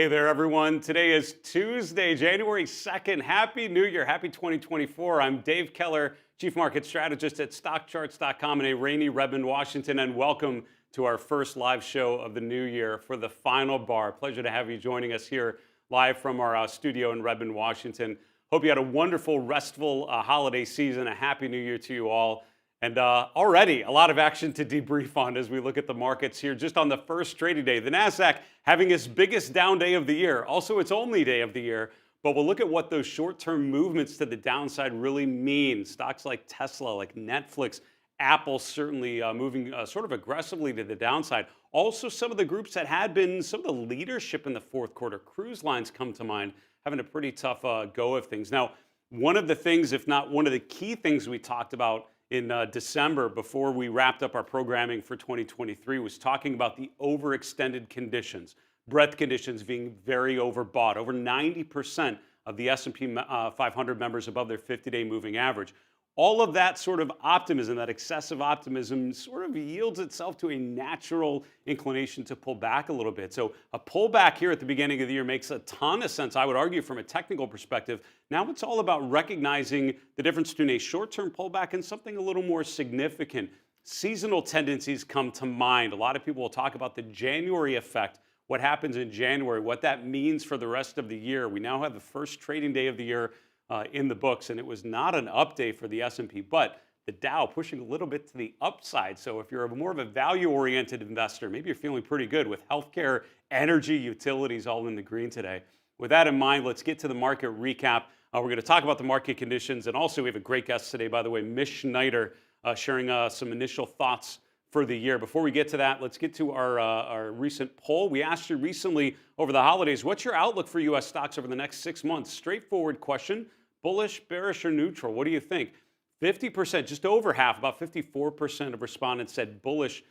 Hey there, everyone. Today is Tuesday, January 2nd. Happy New Year. Happy 2024. I'm Dave Keller, Chief Market Strategist at StockCharts.com in a rainy Redmond, Washington, and welcome to our first live show of the new year for the final bar. Pleasure to have you joining us here live from our studio in Redmond, Washington. Hope you had a wonderful, restful holiday season. A happy New Year to you all. And already a lot of action to debrief on as we look at the markets here just on the first trading day. The NASDAQ having its biggest down day of the year, also its only day of the year. But we'll look at what those short-term movements to the downside really mean. Stocks like Tesla, like Netflix, Apple certainly moving sort of aggressively to the downside. Also, some of the groups that had been some of the leadership in the fourth quarter, cruise lines come to mind, having a pretty tough go of things. Now, one of the things, if not one of the key things we talked about in December, before we wrapped up our programming for 2023, was talking about the overextended conditions, breadth conditions being very overbought. Over 90% of the S&P 500 members above their 50-day moving average. All of that sort of optimism, that excessive optimism, sort of yields itself to a natural inclination to pull back a little bit. So a pullback here at the beginning of the year makes a ton of sense, I would argue, from a technical perspective. Now it's all about recognizing the difference between a short-term pullback and something a little more significant. Seasonal tendencies come to mind. A lot of people will talk about the January effect, what happens in January, what that means for the rest of the year. We now have the first trading day of the year in the books, and it was not an up day for the S&P, but the Dow pushing a little bit to the upside. So if you're more of a value-oriented investor, maybe you're feeling pretty good with healthcare, energy, utilities all in the green today. With that in mind, let's get to the market recap. We're going to talk about the market conditions, and also we have a great guest today, by the way, Mish Schneider, sharing some initial thoughts for the year. Before we get to that, let's get to our recent poll. We asked you recently over the holidays, what's your outlook for U.S. stocks over the next 6 months? Straightforward question. Bullish, bearish, or neutral? What do you think? 50%, just over half, about 54% of respondents said bullish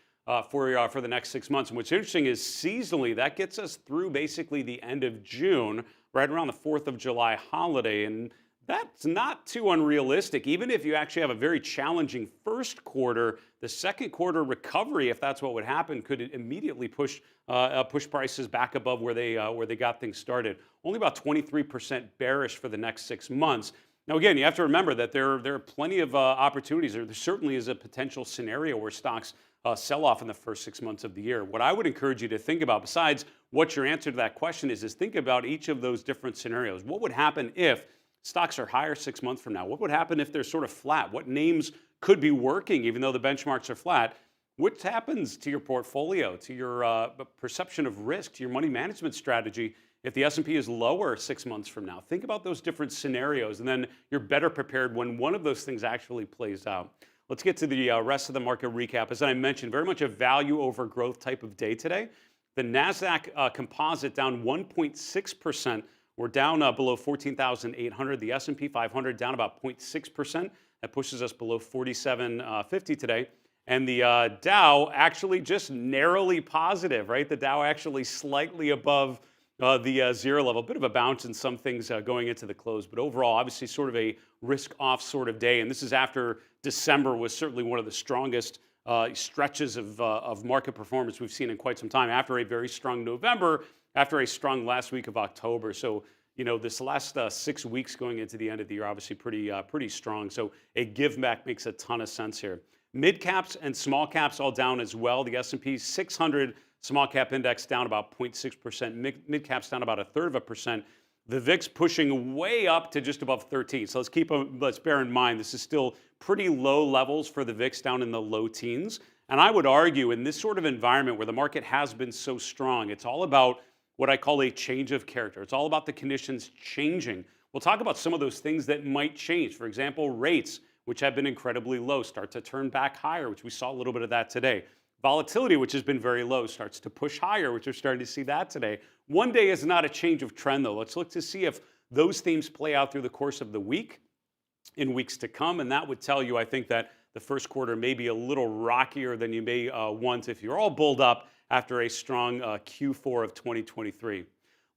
for the next 6 months. And what's interesting is seasonally, that gets us through basically the end of June, right around the 4th of July holiday. And that's not too unrealistic. Even if you actually have a very challenging first quarter, the second quarter recovery, if that's what would happen, could immediately push prices back above where they got things started. Only about 23% bearish for the next 6 months. Now, again, you have to remember that there are plenty of opportunities. There certainly is a potential scenario where stocks sell off in the first 6 months of the year. What I would encourage you to think about, besides what your answer to that question is think about each of those different scenarios. What would happen if stocks are higher 6 months from now? What would happen if they're sort of flat? What names could be working even though the benchmarks are flat? What happens to your portfolio, to your perception of risk, to your money management strategy if the S&P is lower 6 months from now? Think about those different scenarios, and then you're better prepared when one of those things actually plays out. Let's get to the rest of the market recap. As I mentioned, very much a value over growth type of day today. The NASDAQ composite down 1.6%. We're down below 14,800. The S&P 500 down about 0.6%. That pushes us below 4750 today. And the Dow actually just narrowly positive, right? The Dow actually slightly above the zero level. Bit of a bounce in some things going into the close. But overall, obviously sort of a risk-off sort of day. And this is after December was certainly one of the strongest stretches of market performance we've seen in quite some time, after a very strong November, after a strong last week of October. So, you know, this last 6 weeks going into the end of the year, obviously pretty strong. So a give back makes a ton of sense here. Mid caps and small caps all down as well. The S&P 600 small cap index down about 0.6%. Mid caps down about 1/3%. The VIX pushing way up to just above 13. So let's bear in mind this is still pretty low levels for the VIX, down in the low teens. And I would argue in this sort of environment where the market has been so strong, it's all about what I call a change of character. It's all about the conditions changing. We'll talk about some of those things that might change. For example, rates, which have been incredibly low, start to turn back higher, which we saw a little bit of that today. Volatility, which has been very low, starts to push higher, which we're starting to see that today. One day is not a change of trend, though. Let's look to see if those themes play out through the course of the week, in weeks to come, and that would tell you, I think, that the first quarter may be a little rockier than you may want if you're all bulled up after a strong Q4 of 2023.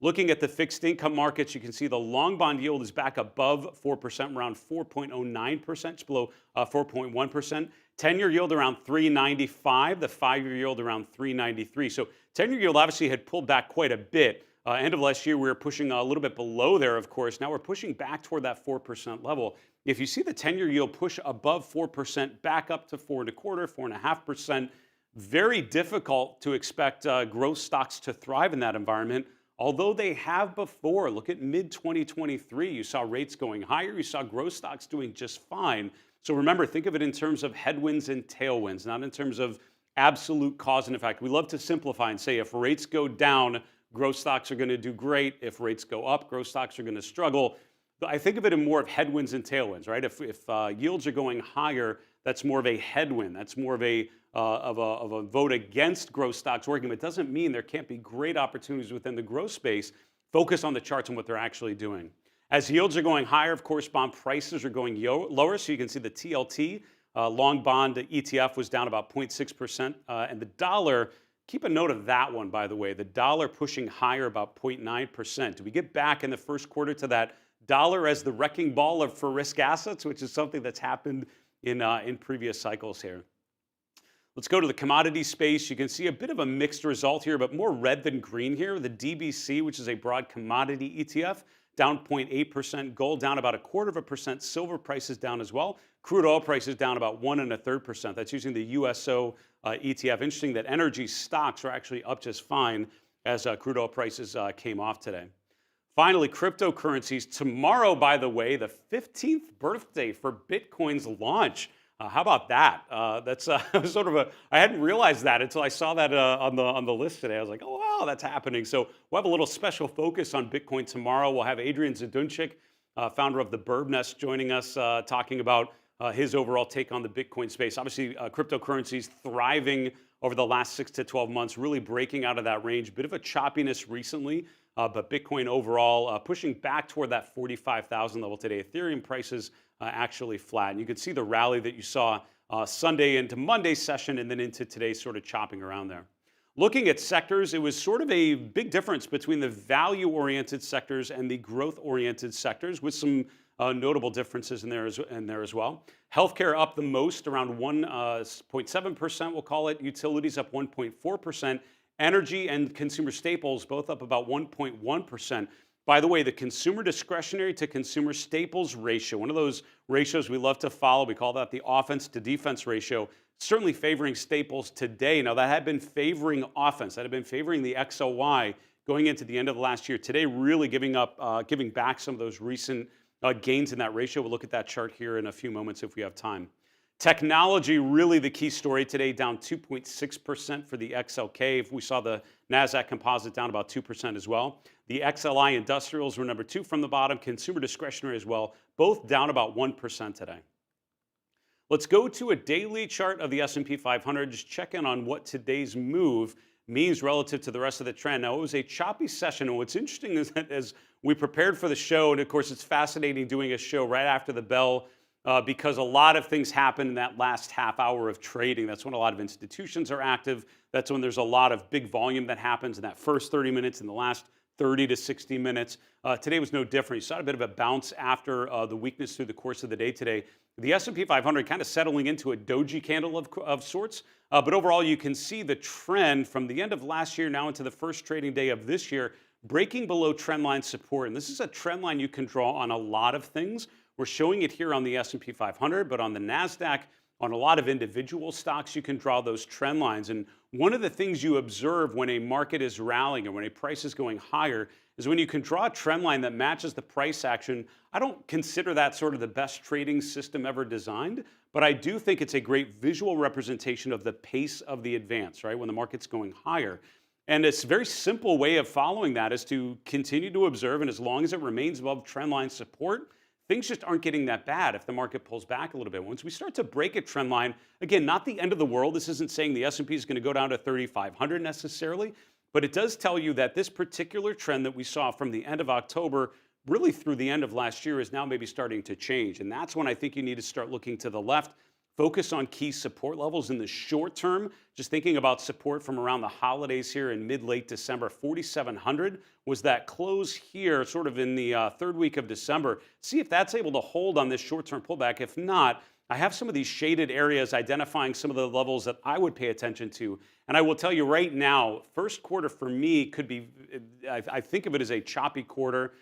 Looking at the fixed income markets, you can see the long bond yield is back above 4%, around 4.09%, it's below 4.1%. 10-year yield around 3.95, the 5-year yield around 3.93. So 10-year yield obviously had pulled back quite a bit End of last year, we were pushing a little bit below there, of course. Now we're pushing back toward that 4% level. If you see the 10-year yield push above 4%, back up to 4.25%, 4.5%, very difficult to expect growth stocks to thrive in that environment, although they have before. Look at mid-2023. You saw rates going higher. You saw growth stocks doing just fine. So remember, think of it in terms of headwinds and tailwinds, not in terms of absolute cause and effect. We love to simplify and say if rates go down, growth stocks are going to do great. If rates go up, growth stocks are going to struggle. I think of it in more of headwinds and tailwinds, right? If yields are going higher, that's more of a headwind. That's more of a vote against growth stocks working. But it doesn't mean there can't be great opportunities within the growth space. Focus on the charts and what they're actually doing. As yields are going higher, of course, bond prices are going lower. So you can see the TLT, long bond ETF, was down about 0.6%. And the dollar, keep a note of that one, by the way. The dollar pushing higher about 0.9%. Do we get back in the first quarter to that dollar as the wrecking ball for risk assets, which is something that's happened in previous cycles here? Let's go to the commodity space. You can see a bit of a mixed result here, but more red than green here. The DBC, which is a broad commodity ETF, down 0.8%. Gold down about 0.25%. Silver prices down as well. Crude oil prices down about 1.33%. That's using the USO ETF. Interesting that energy stocks are actually up just fine as crude oil prices came off today. Finally, cryptocurrencies. Tomorrow, by the way, the 15th birthday for Bitcoin's launch. How about that? That's sort of I hadn't realized that until I saw that on the list today. I was like, oh, wow, that's happening. So we'll have a little special focus on Bitcoin tomorrow. We'll have Adrian Zadunchik, founder of the Bird Nest, joining us talking about his overall take on the Bitcoin space. Obviously, cryptocurrencies thriving over the last 6 to 12 months, really breaking out of that range. Bit of a choppiness recently, but Bitcoin overall pushing back toward that 45,000 level today. Ethereum prices actually flat. And you can see the rally that you saw Sunday into Monday's session and then into today's sort of chopping around there. Looking at sectors, it was sort of a big difference between the value-oriented sectors and the growth-oriented sectors, with some notable differences in there as well. Healthcare up the most, around 1.7%, we'll call it. Utilities up 1.4%. Energy and consumer staples both up about 1.1%. By the way, the consumer discretionary to consumer staples ratio, one of those ratios we love to follow, we call that the offense to defense ratio, certainly favoring staples today. Now, that had been favoring offense. That had been favoring the XLY going into the end of last year. Today, really giving back some of those recent gains in that ratio. We'll look at that chart here in a few moments if we have time. Technology, really the key story today, down 2.6% for the XLK. If we saw the NASDAQ composite down about 2% as well. The XLI industrials were number 2 from the bottom. Consumer discretionary as well, both down about 1% today. Let's go to a daily chart of the S&P 500. Just check in on what today's move means relative to the rest of the trend. Now, it was a choppy session, and what's interesting is that as we prepared for the show, and of course it's fascinating doing a show right after the bell, because a lot of things happen in that last half hour of trading. That's when a lot of institutions are active. That's when there's a lot of big volume that happens in that first 30 minutes, in the last 30 to 60 minutes. Today was no different. You saw a bit of a bounce after the weakness through the course of the day today. The S&P 500 kind of settling into a doji candle of sorts. But overall, you can see the trend from the end of last year now into the first trading day of this year, breaking below trendline support. And this is a trend line you can draw on a lot of things. We're showing it here on the S&P 500, but on the NASDAQ, on a lot of individual stocks, you can draw those trend lines. And one of the things you observe when a market is rallying or when a price is going higher is when you can draw a trend line that matches the price action. I don't consider that sort of the best trading system ever designed, but I do think it's a great visual representation of the pace of the advance, right, when the market's going higher. And it's a very simple way of following that is to continue to observe, and as long as it remains above trend line support, things just aren't getting that bad if the market pulls back a little bit. Once we start to break a trend line, again, not the end of the world. This isn't saying the S&P is going to go down to 3,500 necessarily, but it does tell you that this particular trend that we saw from the end of October really through the end of last year is now maybe starting to change. And that's when I think you need to start looking to the left, focus on key support levels in the short term. Just thinking about support from around the holidays here in mid-late December, 4,700 was that close here sort of in the third week of December. See if that's able to hold on this short-term pullback. If not, I have some of these shaded areas identifying some of the levels that I would pay attention to. And I will tell you right now, first quarter for me could be, I think of it as a choppy quarter.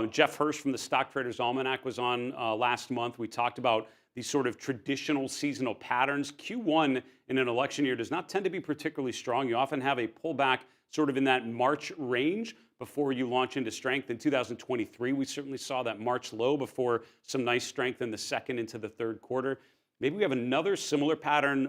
Jeff Hirsch from the Stock Traders Almanac was on last month. We talked about these sort of traditional seasonal patterns. Q1 in an election year does not tend to be particularly strong. You often have a pullback sort of in that March range before you launch into strength. In 2023, we certainly saw that March low before some nice strength in the second into the third quarter. Maybe we have another similar pattern,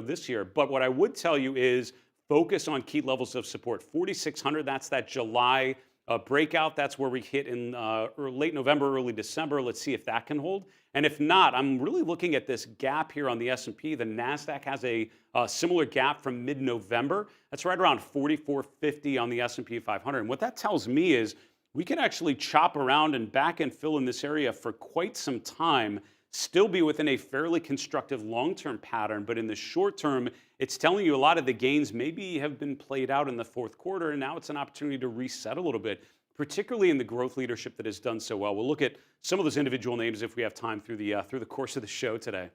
this year. But what I would tell you is focus on key levels of support. 4,600, that's that July breakout. That's where we hit in late November, early December. Let's see if that can hold. And if not, I'm really looking at this gap here on the S&P. The NASDAQ has a similar gap from mid-November. That's right around 4450 on the S&P 500. And what that tells me is we can actually chop around and back and fill in this area for quite some time, still be within a fairly constructive long-term pattern. But in the short term, it's telling you a lot of the gains maybe have been played out in the fourth quarter, and now it's an opportunity to reset a little bit, particularly in the growth leadership that has done so well. We'll look at some of those individual names if we have time through the course of the show today.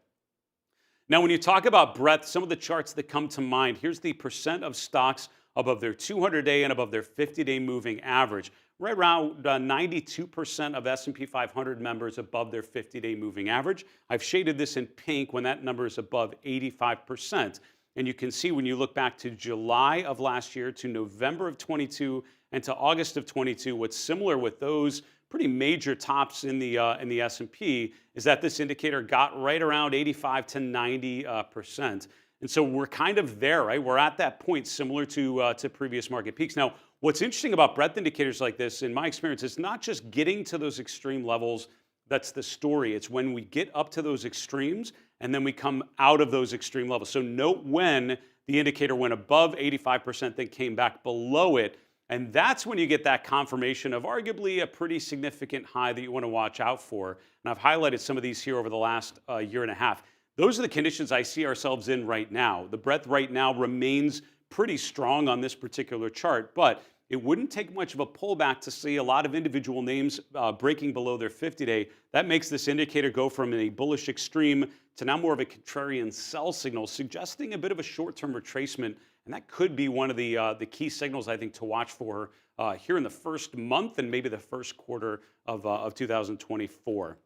Now, when you talk about breadth, some of the charts that come to mind, here's the percent of stocks above their 200-day and above their 50-day moving average. Right around 92% of S&P 500 members above their 50-day moving average. I've shaded this in pink when that number is above 85%. And you can see when you look back to July of last year, to November of 22, and to August of 22, what's similar with those pretty major tops in the S&P is that this indicator got right around 85 to 90%. And so we're kind of there, right? We're at that point similar to previous market peaks. Now, what's interesting about breadth indicators like this, in my experience, is not just getting to those extreme levels. That's the story. It's when we get up to those extremes and then we come out of those extreme levels. So note when the indicator went above 85%, then came back below it. And that's when you get that confirmation of arguably a pretty significant high that you want to watch out for. And I've highlighted some of these here over the last year and a half. Those are the conditions I see ourselves in right now. The breadth right now remains pretty strong on this particular chart, but it wouldn't take much of a pullback to see a lot of individual names breaking below their 50-day. That makes this indicator go from a bullish extreme to now more of a contrarian sell signal, suggesting a bit of a short-term retracement. And that could be one of the key signals, I think, to watch for here in the first month and maybe the first quarter of 2024.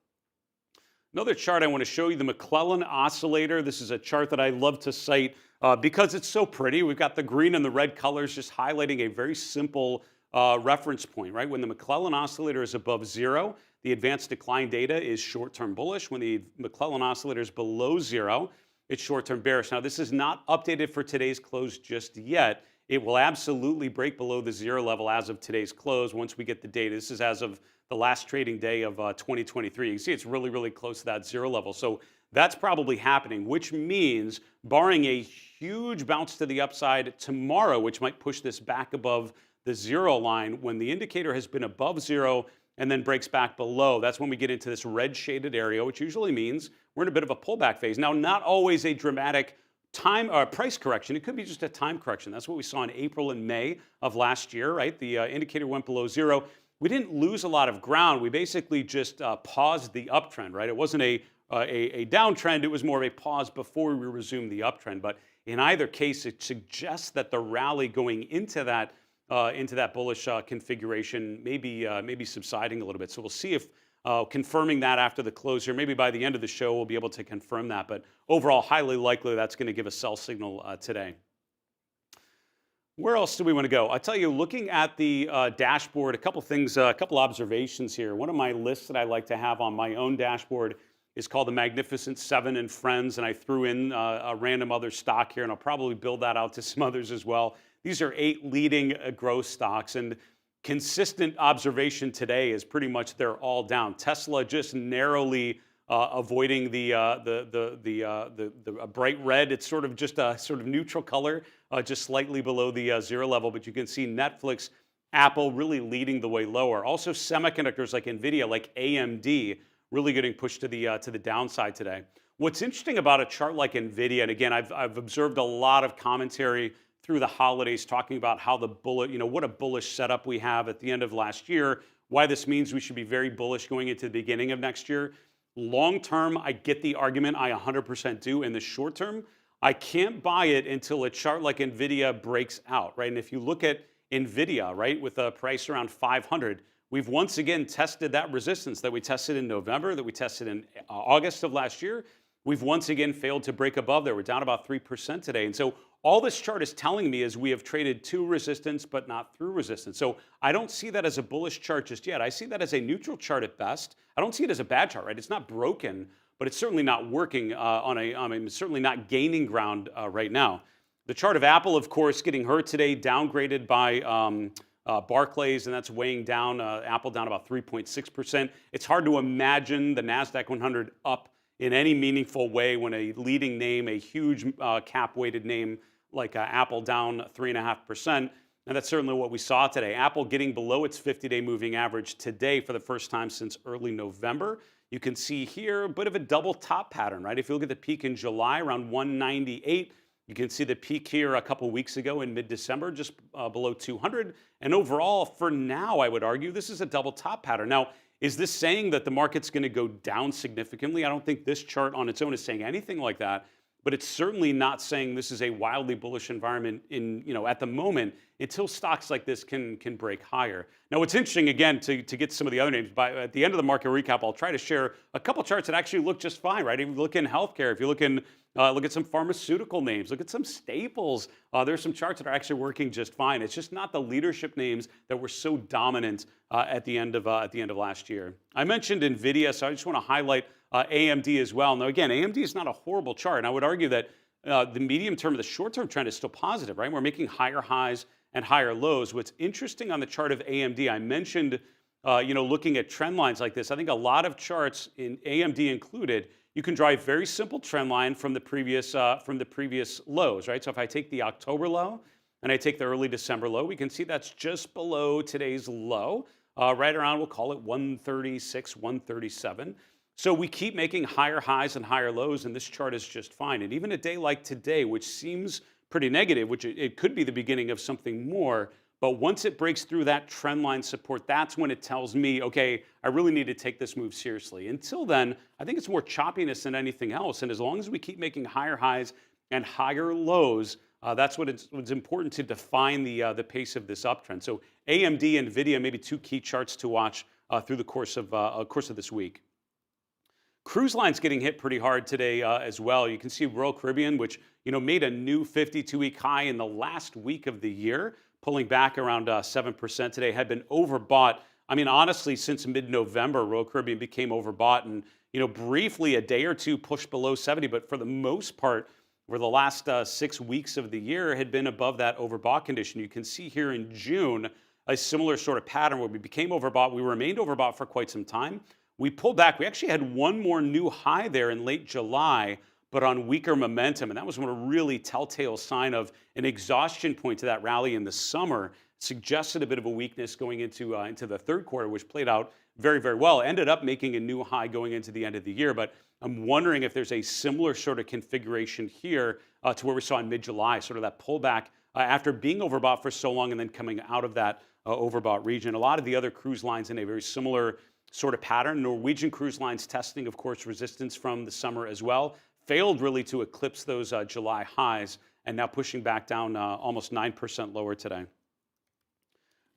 Another chart I want to show you, the McClellan Oscillator. This is a chart that I love to cite because it's so pretty. We've got the green and the red colors just highlighting a very simple reference point, right? When the McClellan Oscillator is above zero, the advanced decline data is short-term bullish. When the McClellan Oscillator is below zero, it's short-term bearish. Now, this is not updated for today's close just yet. It will absolutely break below the zero level as of today's close once we get the data. This is as of the last trading day of 2023. You can see it's really, really close to that zero level. So that's probably happening, which means barring a huge bounce to the upside tomorrow, which might push this back above the zero line, when the indicator has been above zero and then breaks back below, that's when we get into this red shaded area, which usually means we're in a bit of a pullback phase. Now, not always a dramatic price correction. It could be just a time correction. That's what we saw in April and May of last year, right? The indicator went below zero. We didn't lose a lot of ground. We basically just paused the uptrend, right? It wasn't a downtrend. It was more of a pause before we resumed the uptrend. But in either case, it suggests that the rally going into that bullish configuration may be subsiding a little bit. So we'll see if confirming that after the close here. Maybe by the end of the show, we'll be able to confirm that. But overall, highly likely that's going to give a sell signal today. Where else do we want to go? I tell you, looking at the dashboard, a couple things, a couple observations here. One of my lists that I like to have on my own dashboard is called the Magnificent Seven and Friends, and I threw in a random other stock here, and I'll probably build that out to some others as well. These are 8 leading growth stocks, and consistent observation today is pretty much they're all down. Tesla just narrowly avoiding the bright red. It's sort of just a sort of neutral color, just slightly below the zero level. But you can see Netflix, Apple really leading the way lower. Also, semiconductors like NVIDIA, like AMD, really getting pushed to the downside today. What's interesting about a chart like NVIDIA, and again, I've observed a lot of commentary through the holidays talking about how what a bullish setup we have at the end of last year, why this means we should be very bullish going into the beginning of next year. Long term, I get the argument. I 100% do. In the short term, I can't buy it until a chart like NVIDIA breaks out, right? And if you look at NVIDIA, right, with a price around 500, we've once again tested that resistance that we tested in November, that we tested in August of last year. We've once again failed to break above there. We're down about 3% today. And so all this chart is telling me is we have traded to resistance, but not through resistance. So I don't see that as a bullish chart just yet. I see that as a neutral chart at best. I don't see it as a bad chart, right? It's not broken, but it's certainly not working it's certainly not gaining ground right now. The chart of Apple, of course, getting hurt today, downgraded by Barclays, and that's weighing down Apple down about 3.6%. It's hard to imagine the NASDAQ 100 up in any meaningful way when a leading name, a huge cap-weighted name like Apple down 3.5%. And that's certainly what we saw today. Apple getting below its 50-day moving average today for the first time since early November. You can see here a bit of a double top pattern, right? If you look at the peak in July around 198, you can see the peak here a couple weeks ago in mid-December, just below 200. And overall, for now, I would argue this is a double top pattern. Now, is this saying that the market's going to go down significantly? I don't think this chart on its own is saying anything like that. But it's certainly not saying this is a wildly bullish environment at the moment until stocks like this can break higher. Now, what's interesting, again, to get some of the other names, at the end of the market recap, I'll try to share a couple charts that actually look just fine, right? If you look in healthcare, if you look at some pharmaceutical names, look at some staples. There's some charts that are actually working just fine. It's just not the leadership names that were so dominant at the end of last year. I mentioned NVIDIA, so I just want to highlight AMD as well. Now, again, AMD is not a horrible chart, and I would argue that the medium term, the short term trend is still positive, right? We're making higher highs and higher lows. What's interesting on the chart of AMD, I mentioned, looking at trend lines like this. I think a lot of charts, in AMD included, you can draw a very simple trend line from the previous lows, right? So if I take the October low and I take the early December low, we can see that's just below today's low, right around, we'll call it 136, 137. So we keep making higher highs and higher lows, and this chart is just fine. And even a day like today, which seems pretty negative, which it could be the beginning of something more, but once it breaks through that trend line support, that's when it tells me, okay, I really need to take this move seriously. Until then, I think it's more choppiness than anything else. And as long as we keep making higher highs and higher lows, that's what's important to define the pace of this uptrend. So AMD and NVIDIA, maybe two key charts to watch through the course of this week. Cruise lines getting hit pretty hard today as well. You can see Royal Caribbean, which made a new 52-week high in the last week of the year, pulling back around 7% today, had been overbought. I mean, honestly, since mid-November, Royal Caribbean became overbought and, briefly a day or two pushed below 70, but for the most part, over the last 6 weeks of the year, had been above that overbought condition. You can see here in June a similar sort of pattern where we became overbought. We remained overbought for quite some time. We pulled back. We actually had one more new high there in late July, but on weaker momentum. And that was one a really telltale sign of an exhaustion point to that rally in the summer. Suggested a bit of a weakness going into the third quarter, which played out very, very well. Ended up making a new high going into the end of the year. But I'm wondering if there's a similar sort of configuration here to where we saw in mid-July, sort of that pullback after being overbought for so long and then coming out of that overbought region. A lot of the other cruise lines in a very similar sort of pattern. Norwegian Cruise Lines testing, of course, resistance from the summer as well. Failed really to eclipse those July highs and now pushing back down almost 9% lower today.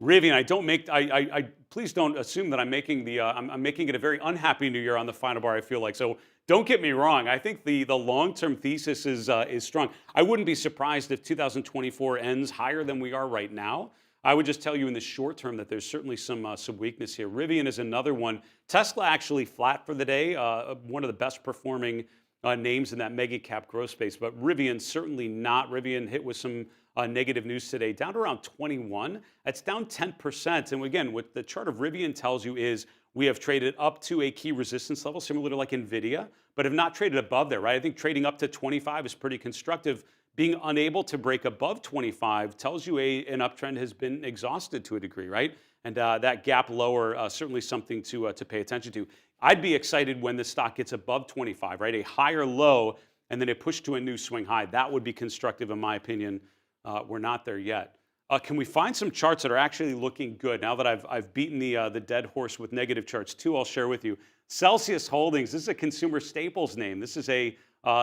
Rivian, please don't assume that I'm making I'm making it a very unhappy new year on the final bar, I feel like. So don't get me wrong. I think the long-term thesis is strong. I wouldn't be surprised if 2024 ends higher than we are right now. I would just tell you in the short term that there's certainly some weakness here. Rivian is another one. Tesla actually flat for the day, one of the best performing names in that mega cap growth space, but Rivian certainly not. Rivian hit with some negative news today, down to around 21. That's down 10%. And again, what the chart of Rivian tells you is we have traded up to a key resistance level, similar to like NVIDIA, but have not traded above there, right? I think trading up to 25 is pretty constructive. Being unable to break above 25 tells you an uptrend has been exhausted to a degree, right? And that gap lower, certainly something to pay attention to. I'd be excited when the stock gets above 25, right? A higher low, and then it pushed to a new swing high. That would be constructive in my opinion. We're not there yet. Can we find some charts that are actually looking good? Now that I've beaten the dead horse with negative charts, two I'll share with you. Celsius Holdings. This is a consumer staples name. This is a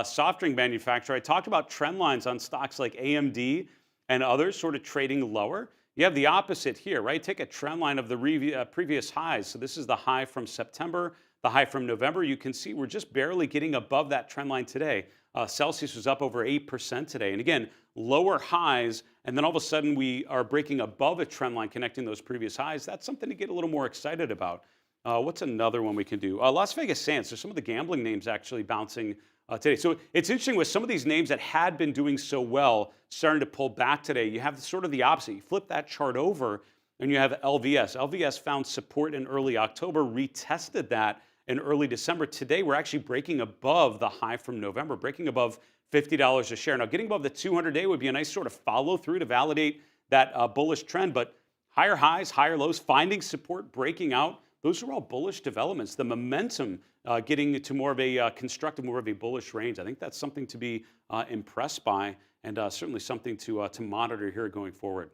soft drink manufacturer. I talked about trend lines on stocks like AMD and others, sort of trading lower. You have the opposite here, right? Take a trend line of the previous highs. So this is the high from September, the high from November. You can see we're just barely getting above that trend line today. Celsius was up over 8% today. And again, lower highs, and then all of a sudden we are breaking above a trend line connecting those previous highs. That's something to get a little more excited about. What's another one we can do? Las Vegas Sands. So some of the gambling names actually bouncing today. So it's interesting with some of these names that had been doing so well starting to pull back today. You have sort of the opposite. You flip that chart over and you have LVS. LVS found support in early October, retested that in early December. Today, we're actually breaking above the high from November, breaking above $50 a share. Now, getting above the 200-day would be a nice sort of follow through to validate that bullish trend, but higher highs, higher lows, finding support, breaking out, those are all bullish developments. The momentum getting to more of a constructive, more of a bullish range. I think that's something to be impressed by, and certainly something to monitor here going forward.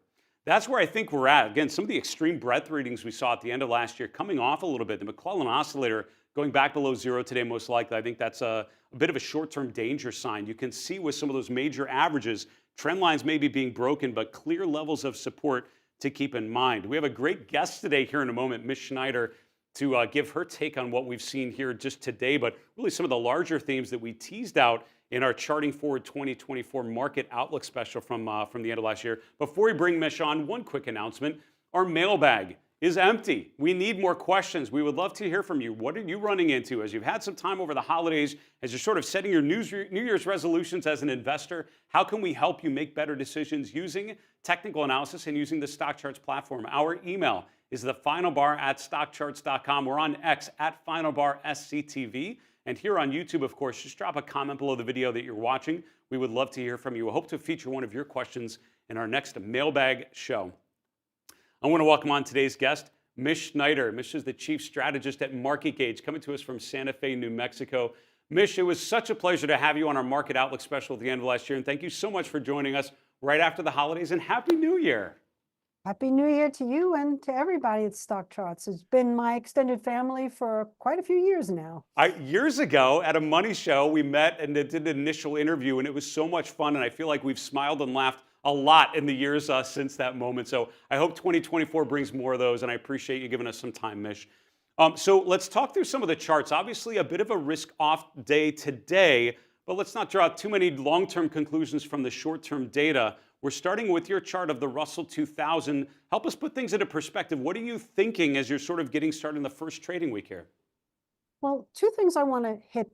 That's where I think we're at. Again, some of the extreme breadth readings we saw at the end of last year coming off a little bit. The McClellan Oscillator going back below zero today, most likely. I think that's a bit of a short-term danger sign. You can see with some of those major averages, trend lines may be being broken, but clear levels of support to keep in mind. We have a great guest today here in a moment, Mish Schneider, to give her take on what we've seen here just today, but really some of the larger themes that we teased out in our Charting Forward 2024 Market Outlook special from the end of last year. Before we bring Mish on, one quick announcement. Our mailbag is empty. We need more questions. We would love to hear from you. What are you running into as you've had some time over the holidays, as you're sort of setting your New Year's resolutions as an investor? How can we help you make better decisions using technical analysis and using the StockCharts platform? Our email is thefinalbar@stockcharts.com. We're on X @finalbarsctv. And here on YouTube, of course, just drop a comment below the video that you're watching. We would love to hear from you. I hope to feature one of your questions in our next mailbag show. I want to welcome on today's guest, Mish Schneider. Mish is the chief strategist at MarketGauge, coming to us from Santa Fe, New Mexico. Mish, it was such a pleasure to have you on our Market Outlook special at the end of last year, and thank you so much for joining us right after the holidays, and Happy New Year. Happy New Year to you and to everybody at StockCharts. It's been my extended family for quite a few years now. Years ago at a money show, we met and did an initial interview, and it was so much fun, and I feel like we've smiled and laughed a lot in the years since that moment. So I hope 2024 brings more of those, and I appreciate you giving us some time, Mish. So let's talk through some of the charts. Obviously, a bit of a risk-off day today, but let's not draw too many long-term conclusions from the short-term data. We're starting with your chart of the Russell 2000. Help us put things into perspective. What are you thinking as you're sort of getting started in the first trading week here? Well, two things I want to hit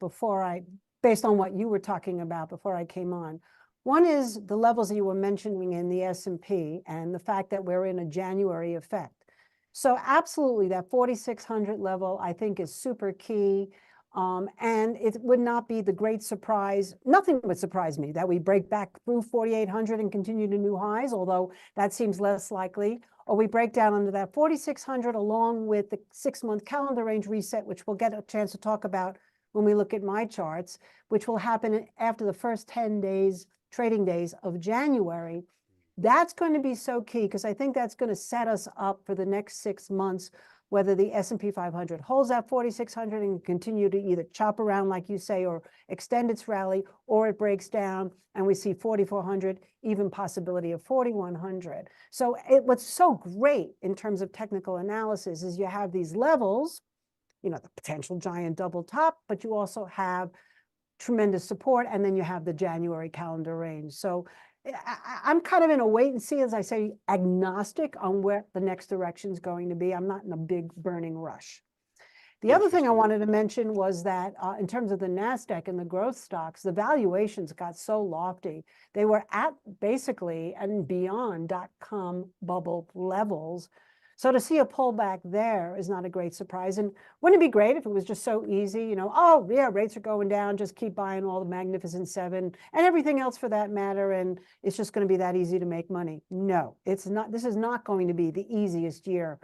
based on what you were talking about before I came on. One is the levels that you were mentioning in the S&P and the fact that we're in a January effect. So absolutely, that 4,600 level I think is super key. And it would not be the great surprise. Nothing would surprise me that we break back through 4,800 and continue to new highs, although that seems less likely. Or we break down under that 4,600 along with the 6-month calendar range reset, which we'll get a chance to talk about when we look at my charts, which will happen after the first 10 days, trading days of January. That's going to be so key because I think that's going to set us up for the next 6 months, whether the S&P 500 holds that 4,600 and continue to either chop around, like you say, or extend its rally, or it breaks down and we see 4,400, even possibility of 4,100. So what's so great in terms of technical analysis is you have these levels, the potential giant double top, but you also have tremendous support, and then you have the January calendar range. So I'm kind of in a wait and see, as I say, agnostic on where the next direction is going to be. I'm not in a big burning rush. The other thing I wanted to mention was that in terms of the NASDAQ and the growth stocks, the valuations got so lofty. They were at basically and beyond dot-com bubble levels. So to see a pullback there is not a great surprise. And wouldn't it be great if it was just so easy, oh yeah, rates are going down, just keep buying all the Magnificent Seven and everything else for that matter, and it's just going to be that easy to make money. No, it's not. This is not going to be the easiest year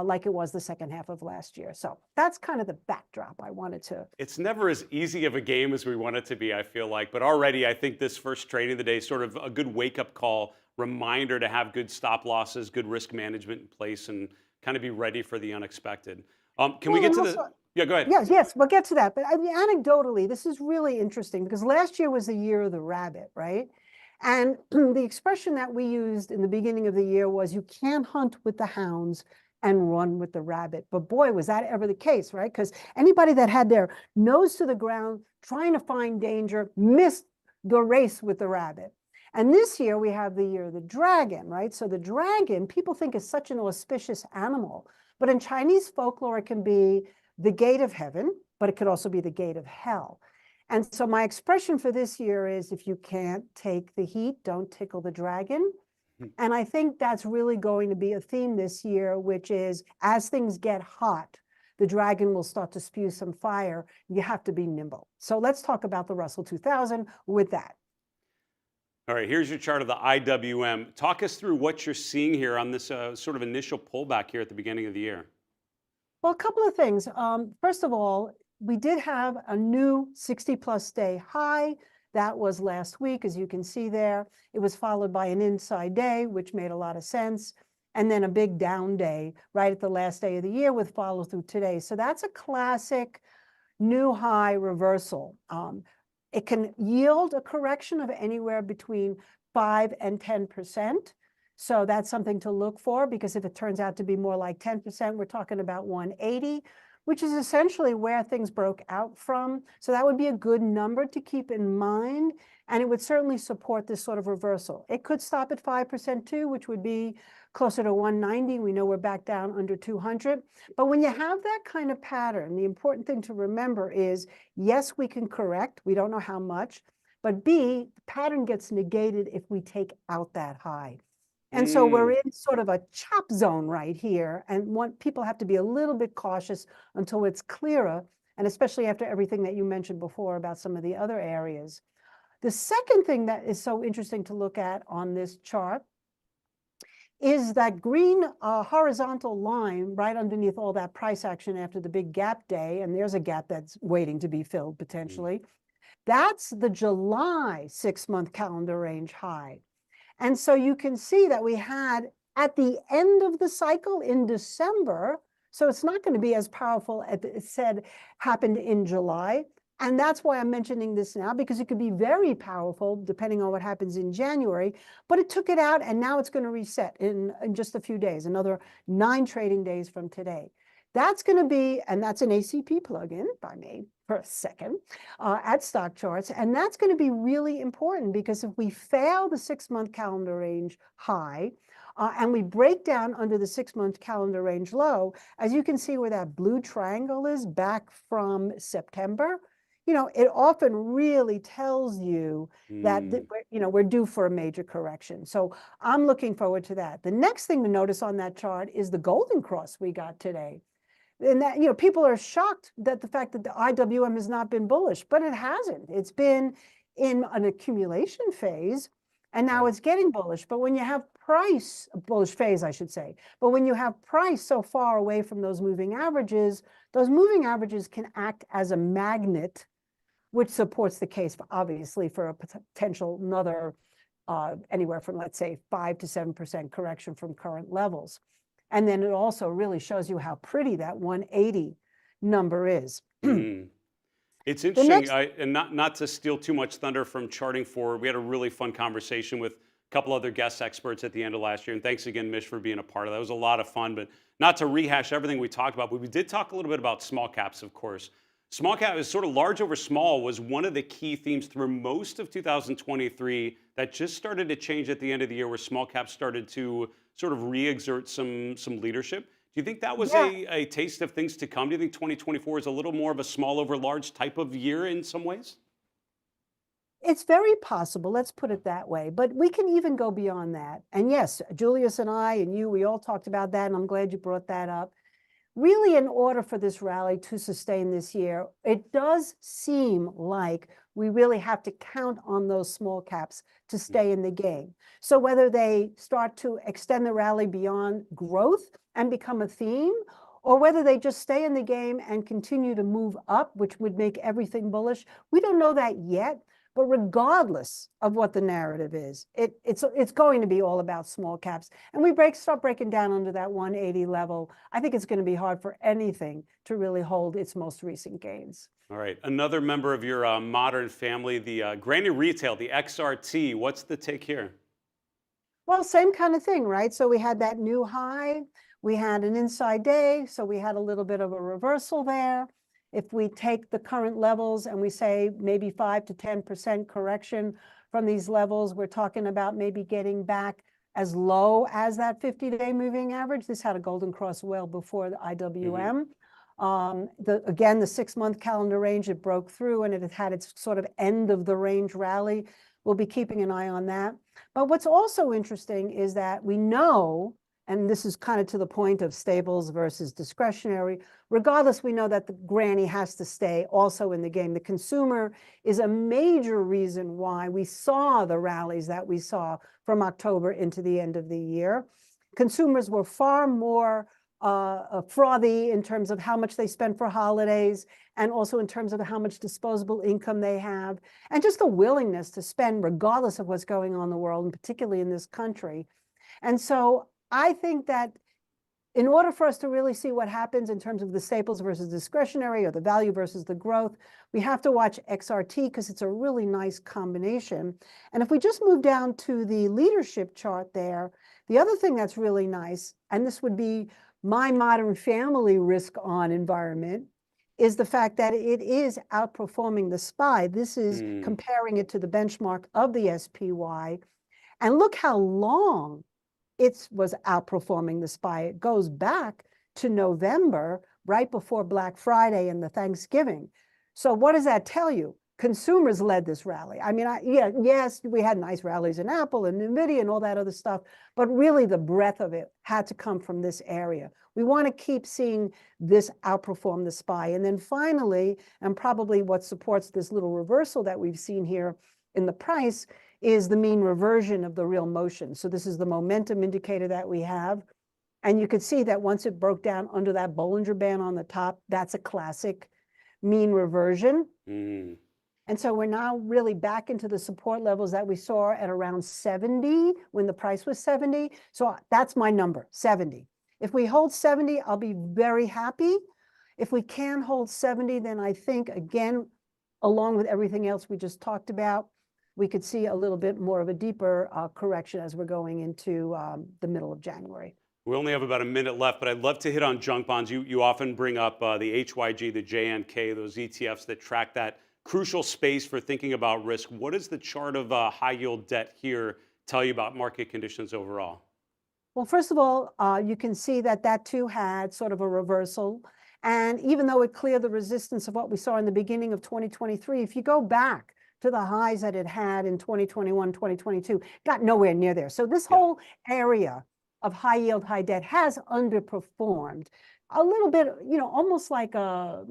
like it was the second half of last year. So that's kind of the backdrop I wanted to. It's never as easy of a game as we want it to be, I feel like. But already, I think this first trading of the day is sort of a good wake-up call reminder to have good stop losses, good risk management in place, and kind of be ready for the unexpected. Can we get to the? Yeah, go ahead. Yes, we'll get to that. But I mean, anecdotally, this is really interesting because last year was the year of the rabbit, right? And the expression that we used in the beginning of the year was you can't hunt with the hounds and run with the rabbit. But boy, was that ever the case, right? Because anybody that had their nose to the ground trying to find danger missed the race with the rabbit. And this year we have the year of the dragon, right? So the dragon, people think is such an auspicious animal, but in Chinese folklore, it can be the gate of heaven, but it could also be the gate of hell. And so my expression for this year is, if you can't take the heat, don't tickle the dragon. And I think that's really going to be a theme this year, which is as things get hot, the dragon will start to spew some fire. You have to be nimble. So let's talk about the Russell 2000 with that. All right, here's your chart of the IWM. Talk us through what you're seeing here on this sort of initial pullback here at the beginning of the year. Well, a couple of things. First of all, we did have a new 60-plus day high. That was last week, as you can see there. It was followed by an inside day, which made a lot of sense, and then a big down day right at the last day of the year with follow through today. So that's a classic new high reversal. It can yield a correction of anywhere between 5 and 10%. So that's something to look for, because if it turns out to be more like 10%, we're talking about 180, which is essentially where things broke out from. So that would be a good number to keep in mind, and it would certainly support this sort of reversal. It could stop at 5% too, which would be closer to 190. We know we're back down under 200. But when you have that kind of pattern, the important thing to remember is, yes, we can correct. We don't know how much. But B, the pattern gets negated if we take out that high. And so we're in sort of a chop zone right here, and people have to be a little bit cautious until it's clearer, and especially after everything that you mentioned before about some of the other areas. The second thing that is so interesting to look at on this chart is that green horizontal line right underneath all that price action after the big gap day, and there's a gap that's waiting to be filled potentially. That's the July 6-month calendar range high. And so you can see that we had at the end of the cycle in December, so it's not going to be as powerful as it said happened in July. And that's why I'm mentioning this now, because it could be very powerful depending on what happens in January. But it took it out, and now it's going to reset in just a few days, another 9 trading days from today. That's going to be, and that's an ACP plugin by me for a second at StockCharts. And that's going to be really important, because if we fail the 6-month calendar range high and we break down under the 6-month calendar range low, as you can see where that blue triangle is back from September, it often really tells you that we're due for a major correction. So I'm looking forward to that. The next thing to notice on that chart is the golden cross we got today. And that, people are shocked that the fact that the IWM has not been bullish, but it hasn't. It's been in an accumulation phase, and now it's getting bullish. But when you have bullish phase, I should say, but when you have price so far away from those moving averages can act as a magnet, which supports the case, obviously, for a potential another anywhere from, let's say, 5 to 7% correction from current levels. And then it also really shows you how pretty that 180 number is. It's interesting, and not to steal too much thunder from charting forward, we had a really fun conversation with a couple other guest experts at the end of last year. And thanks again, Mish, for being a part of that. It was a lot of fun, but not to rehash everything we talked about, but we did talk a little bit about small caps, of course. Small cap is sort of large over small was one of the key themes through most of 2023 that just started to change at the end of the year, where small caps started to sort of re-exert some leadership. Do you think that was a taste of things to come? Do you think 2024 is a little more of a small over large type of year in some ways? It's very possible, let's put it that way, but we can even go beyond that. And yes, Julius and I and you, we all talked about that, and I'm glad you brought that up. Really, in order for this rally to sustain this year, it does seem like we really have to count on those small caps to stay in the game. So whether they start to extend the rally beyond growth and become a theme, or whether they just stay in the game and continue to move up, which would make everything bullish, we don't know that yet. But regardless of what the narrative is, it's going to be all about small caps. And we start breaking down under that 180 level. I think it's going to be hard for anything to really hold its most recent gains. All right, another member of your modern family, the Granny Retail, the XRT. What's the take here? Well, same kind of thing, right? So we had that new high, we had an inside day, so we had a little bit of a reversal there. If we take the current levels and we say maybe 5 to 10% correction from these levels, we're talking about maybe getting back as low as that 50-day moving average. This had a golden cross well before the IWM. Again, the 6-month calendar range, it broke through and it had its sort of end of the range rally. We'll be keeping an eye on that. But what's also interesting is that we know, and this is kind of to the point of staples versus discretionary, regardless, we know that the granny has to stay also in the game. The consumer is a major reason why we saw the rallies that we saw from October into the end of the year. Consumers were far more frothy in terms of how much they spend for holidays, and also in terms of how much disposable income they have, and just the willingness to spend regardless of what's going on in the world, and particularly in this country. And so I think that in order for us to really see what happens in terms of the staples versus discretionary or the value versus the growth, we have to watch XRT because it's a really nice combination. And if we just move down to the leadership chart there, the other thing that's really nice, and this would be my modern family risk on environment, is the fact that it is outperforming the SPY. This is comparing it to the benchmark of the SPY. And look how long it was outperforming the SPY. It goes back to November, right before Black Friday and the Thanksgiving. So what does that tell you? Consumers led this rally. I mean, yes, we had nice rallies in Apple and NVidia and all that other stuff, but really the breadth of it had to come from this area. We want to keep seeing this outperform the SPY. And then finally, and probably what supports this little reversal that we've seen here in the price, is the mean reversion of the real motion. So this is the momentum indicator that we have. And you could see that once it broke down under that Bollinger Band on the top, that's a classic mean reversion. And so we're now really back into the support levels that we saw at around 70 when the price was 70. So that's my number, 70. If we hold 70, I'll be very happy. If we can hold 70, then I think, again, along with everything else we just talked about, we could see a little bit more of a deeper correction as we're going into the middle of January. We only have about a minute left, but I'd love to hit on junk bonds. You often bring up the HYG, the JNK, those ETFs that track that crucial space for thinking about risk. What does the chart of high yield debt here tell you about market conditions overall? Well, first of all, you can see that that too had sort of a reversal. And even though it cleared the resistance of what we saw in the beginning of 2023, if you go back to the highs that it had in 2021, 2022, got nowhere near there. So this whole area of high yield, high debt has underperformed a little bit, almost like a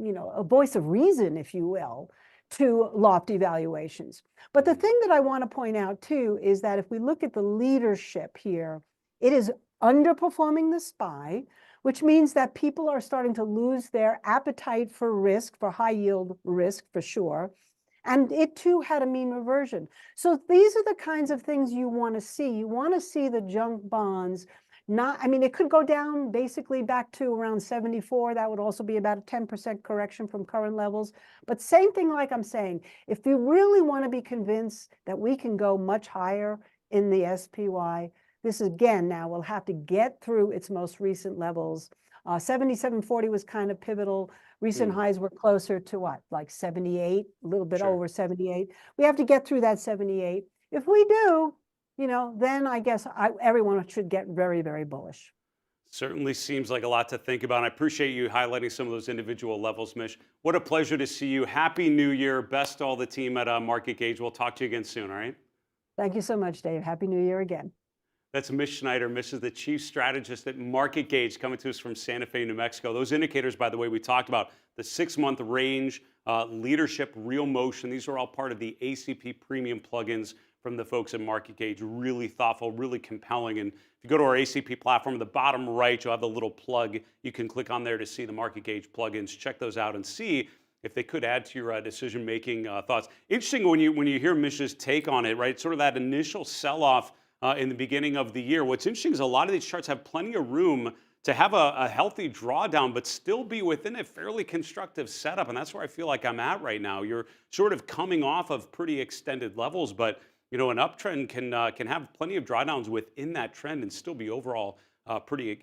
voice of reason, if you will, to lofty valuations. But the thing that I want to point out too is that if we look at the leadership here, it is underperforming the SPY, which means that people are starting to lose their appetite for risk, for high yield risk for sure. And it too had a mean reversion. So these are the kinds of things you want to see. You want to see the junk bonds it could go down basically back to around 74. That would also be about a 10% correction from current levels. But same thing like I'm saying, if you really want to be convinced that we can go much higher in the SPY, this again now will have to get through its most recent levels. 77.40 was kind of pivotal. Recent highs were closer to what, like 78, a little bit over 78. We have to get through that 78. If we do, then I guess everyone should get very, very bullish. Certainly seems like a lot to think about. I appreciate you highlighting some of those individual levels, Mish. What a pleasure to see you. Happy New Year. Best to all the team at MarketGauge. We'll talk to you again soon, all right? Thank you so much, Dave. Happy New Year again. That's Mish Schneider. Mish is the chief strategist at MarketGauge, coming to us from Santa Fe, New Mexico. Those indicators, by the way, we talked about, the 6-month range, leadership, real motion, these are all part of the ACP premium plugins from the folks at MarketGauge. Really thoughtful, really compelling. And if you go to our ACP platform, at the bottom right, you'll have the little plug. You can click on there to see the MarketGauge plugins. Check those out and see if they could add to your decision-making thoughts. Interesting when you hear Mish's take on it, right? Sort of that initial sell-off in the beginning of the year. What's interesting is a lot of these charts have plenty of room to have a healthy drawdown, but still be within a fairly constructive setup. And that's where I feel like I'm at right now. You're sort of coming off of pretty extended levels, but an uptrend can have plenty of drawdowns within that trend and still be overall pretty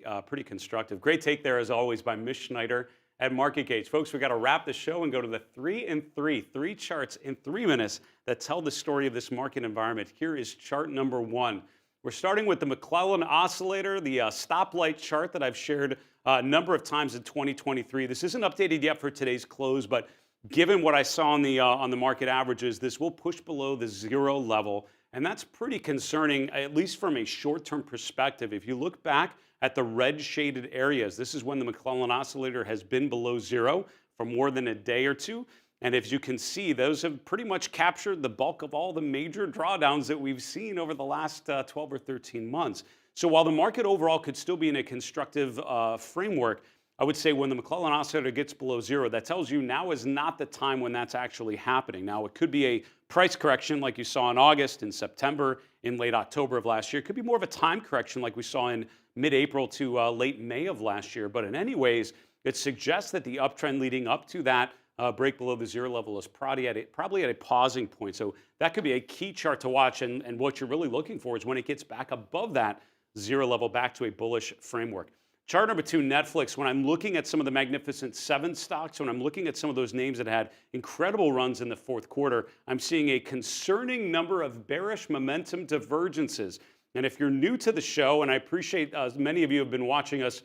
constructive. Great take there, as always, by Mish Schneider at MarketGauge. Folks, we got to wrap the show and go to the 3 in 3, 3 charts in 3 minutes that tell the story of this market environment. Here is chart number 1. We're starting with the McClellan Oscillator, the stoplight chart that I've shared a number of times in 2023. This isn't updated yet for today's close, but given what I saw on the market averages, this will push below the 0 level, and that's pretty concerning, at least from a short-term perspective. If you look back at the red shaded areas, this is when the McClellan Oscillator has been below 0 for more than a day or two. And as you can see, those have pretty much captured the bulk of all the major drawdowns that we've seen over the last 12 or 13 months. So while the market overall could still be in a constructive framework, I would say when the McClellan Oscillator gets below 0, that tells you now is not the time when that's actually happening. Now, it could be a price correction like you saw in August, in September, in late October of last year. It could be more of a time correction like we saw in mid-April to late May of last year. But in any ways, it suggests that the uptrend leading up to that break below the 0 level is probably at a pausing point. So that could be a key chart to watch. And what you're really looking for is when it gets back above that 0 level, back to a bullish framework. Chart number 2, Netflix. When I'm looking at some of the Magnificent 7 stocks, when I'm looking at some of those names that had incredible runs in the fourth quarter, I'm seeing a concerning number of bearish momentum divergences. And if you're new to the show, and I appreciate many of you have been watching us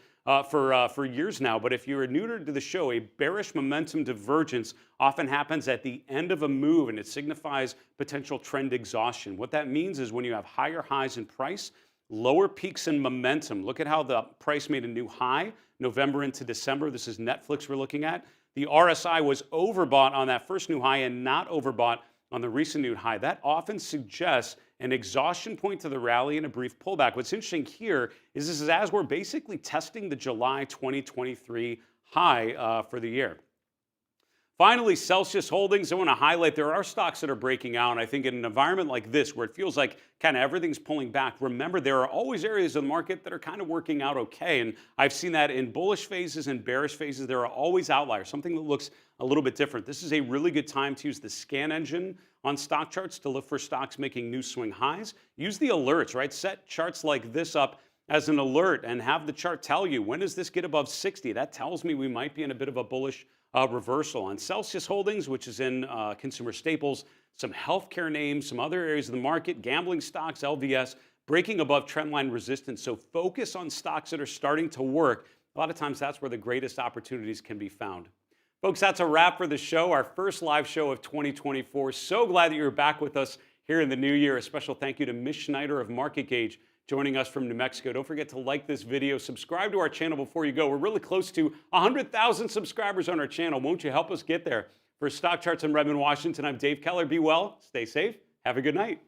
for years now, but if you're new to the show, a bearish momentum divergence often happens at the end of a move, and it signifies potential trend exhaustion. What that means is when you have higher highs in price, lower peaks in momentum. Look at how the price made a new high November into December. This is Netflix we're looking at. The RSI was overbought on that first new high and not overbought on the recent new high. That often suggests an exhaustion point to the rally and a brief pullback. What's interesting here is this is as we're basically testing the July 2023 high for the year. Finally, Celsius Holdings, I want to highlight there are stocks that are breaking out. And I think in an environment like this where it feels like kind of everything's pulling back, remember there are always areas of the market that are kind of working out okay. And I've seen that in bullish phases and bearish phases. There are always outliers, something that looks a little bit different. This is a really good time to use the scan engine on stock charts to look for stocks making new swing highs. Use the alerts, right? Set charts like this up as an alert and have the chart tell you, when does this get above 60? That tells me we might be in a bit of a bullish reversal. On Celsius Holdings, which is in consumer staples, some healthcare names, some other areas of the market, gambling stocks, LVS, breaking above trendline resistance. So focus on stocks that are starting to work. A lot of times that's where the greatest opportunities can be found. Folks, that's a wrap for the show, our first live show of 2024. So glad that you're back with us here in the new year. A special thank you to Mish Schneider of MarketGauge joining us from New Mexico. Don't forget to like this video, subscribe to our channel before you go. We're really close to 100,000 subscribers on our channel. Won't you help us get there? For Stock Charts in Redmond, Washington, I'm Dave Keller. Be well, stay safe, have a good night.